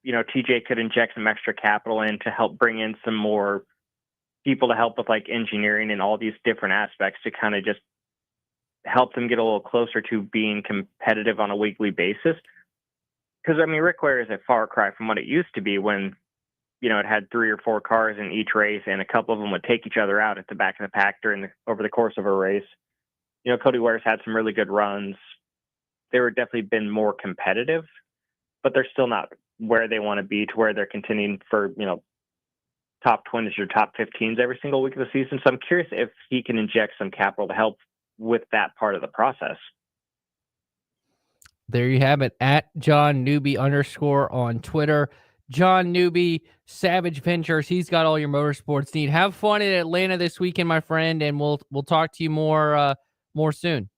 TJ could inject some extra capital in to help bring in some more people to help with like engineering and all these different aspects to kind of just help them get a little closer to being competitive on a weekly basis. Because, Rick Ware is a far cry from what it used to be when, it had 3 or 4 cars in each race and a couple of them would take each other out at the back of the pack over the course of a race. Cody Ware's had some really good runs. They were definitely been more competitive, but they're still not where they want to be to where they're contending for, top 20s or top 15s every single week of the season. So I'm curious if he can inject some capital to help with that part of the process. There you have it, at John Newby _ on Twitter. John Newby, Savage Ventures. He's got all your motorsports need. Have fun in Atlanta this weekend, my friend, and we'll talk to you more soon.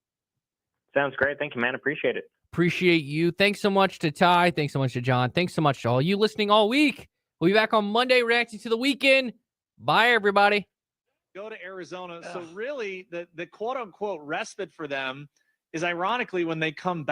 Sounds great. Thank you, man. Appreciate it. Appreciate you. Thanks so much to Ty. Thanks so much to John. Thanks so much to all you listening all week. We'll be back on Monday reacting to the weekend. Bye, everybody. Go to Arizona. So really, the quote-unquote respite for them is ironically when they come back.